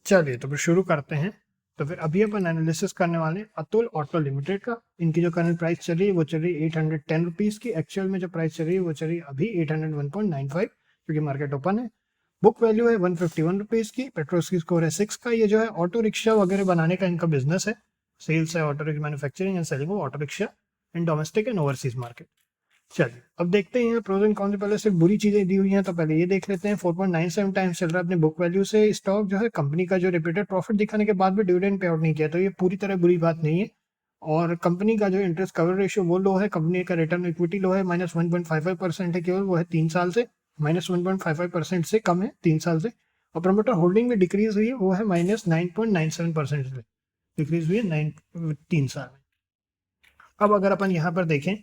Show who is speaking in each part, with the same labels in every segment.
Speaker 1: चलिए तो फिर शुरू करते हैं। तो फिर अभी अपन एनालिसिस करने वाले हैं अतुल ऑटो लिमिटेड का। इनकी जो करंट प्राइस चल रही है वो चल रही है 810 रुपीज़ की। एक्चुअल में जो प्राइस चल रही है वो चल रही है अभी 801.95, क्योंकि मार्केट ओपन है। बुक वैल्यू है 151 रुपीज़ की। पेट्रोल की स्कोर है 6 का। ये जो है ऑटो रिक्शा वगैरह बनाने का इनका बिजनेस है। सेल्स है auto rickshaw manufacturing and selling of auto rickshaw in domestic and overseas market. चलिए अब देखते हैं प्रोज एंड कॉन्स। पहले सिर्फ बुरी चीजें दी हुई हैं तो पहले ये देख लेते हैं। 4.97 टाइम्स चल रहा है अपने बुक वैल्यू से। स्टॉक जो है कंपनी का जो रिपीटेड प्रॉफिट दिखाने के बाद भी डिविडेंड पे आउट नहीं किया, तो ये पूरी तरह बुरी बात नहीं है। और कंपनी का जो इंटरेस्ट कवर रेशियो वो लो है। कंपनी का रिटर्न इक्विटी लो है, -1.55% है केवल, वो है 3 साल से। -1.55% से कम है 3 साल से। और प्रमोटर होल्डिंग भी डिक्रीज हुई है, वो है -9.97% से डिक्रीज हुई है 3 साल में। अब अगर अपन यहाँ पर देखें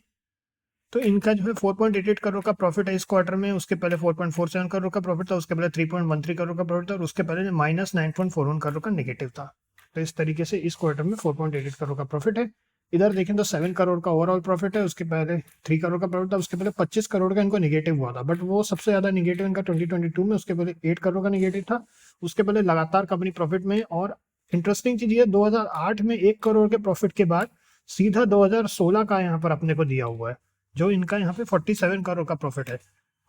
Speaker 1: तो इनका जो है 4.88 करोड़ का प्रॉफिट है इस क्वार्टर में। उसके पहले 4.47 करोड़ का प्रॉफिट था, उसके पहले 3.13 करोड़ का प्रॉफिट था, और उसके पहले -9.41 करोड़ का नेगेटिव था। तो इस तरीके से इस क्वार्टर में 4.88 करोड़ का प्रॉफिट है। इधर देखें तो 7 करोड़ का ओवरऑल प्रॉफिट है। उसके पहले 3 करोड़ का प्रॉफिट था, उसके पहले 25 करोड़ का इनको निगेटिव हुआ था, बट वो सबसे ज्यादा निगेटिव इनका 2022 में। उसके पहले 8 करोड़ का निगेटिव था। उसके पहले लगातार कंपनी प्रॉफिट में। और इंटरेस्टिंग चीज ये 2008 में 1 करोड़ के प्रॉफिट के बाद सीधा 2016 का यहाँ पर अपने को दिया हुआ है, जो इनका यहाँ पे 47 करोड़ का प्रॉफिट है।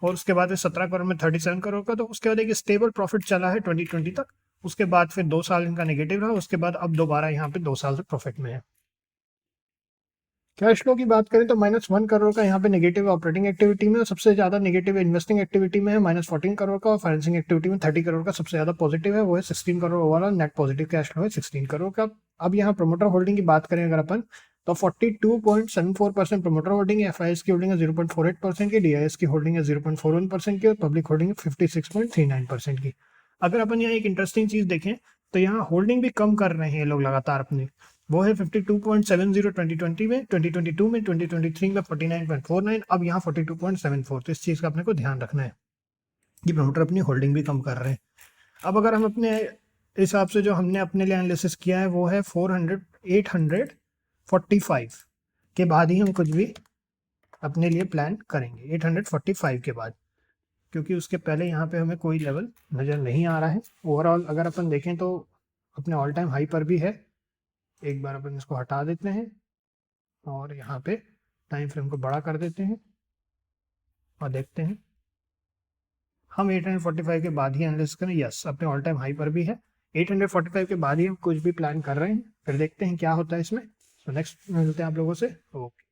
Speaker 1: और उसके बाद 17 करोड़ में 37 करोड़ का। तो उसके बाद एक स्टेबल प्रॉफिट चला है 2020 तक। उसके बाद फिर 2 साल इनका नेगेटिव रहा, उसके बाद अब दोबारा यहाँ पे 2 साल से प्रॉफिट में है। कैश फ्लो की बात करें तो -1 करोड़ का यहाँ पे नेगेटिव ऑपरेटिंग एक्टिविटी में, और सबसे ज्यादा नेगेटिव इन्वेस्टिंग एक्टिविटी में है -14 करोड़ का। और फाइनेंसिंग एक्टिविटी में 30 करोड़ का सबसे ज्यादा पॉजिटिव है, वो है 16 crore overall. Net positive cash flow है 16 करोड़ का। अब यहाँ प्रमोटर होल्डिंग की बात करें अगर अपन, तो 42.74% प्रमोटर होल्डिंग है। एफआईएस की होल्डिंग है 0.48% की। डीआईएस की होल्डिंग है 0.41% की। और पब्लिक होल्डिंग है 56.39% की। अगर अपन यहाँ एक इंटरेस्टिंग चीज देखें तो यहाँ होल्डिंग भी कम कर रहे हैं लोग लगातार अपनी। वो है 52.70 2020 में, 2022 में, 2023 में 49.49, अब यहाँ 42.74। तो इस चीज़ का अपने को ध्यान रखना है कि प्रमोटर अपनी होल्डिंग भी कम कर रहे हैं। अब अगर हम अपने हिसाब से जो हमने अपने लिए एनालिसिस किया है वो है 845 के बाद ही हम कुछ भी अपने लिए प्लान करेंगे। 845 के बाद, क्योंकि उसके पहले यहाँ पे हमें कोई लेवल नज़र नहीं आ रहा है। ओवरऑल अगर अपन देखें तो अपने ऑल टाइम हाई पर भी है। एक बार अपन इसको हटा देते हैं और यहाँ पे टाइम फ्रेम को बड़ा कर देते हैं और देखते हैं। हम 845 के बाद ही एनालिसिस करें। यस, अपने ऑल टाइम हाई पर भी है। 845 के बाद ही हम कुछ भी प्लान कर रहे हैं, फिर देखते हैं क्या होता है इसमें। तो नेक्स्ट मिलते हैं आप लोगों से। ओके।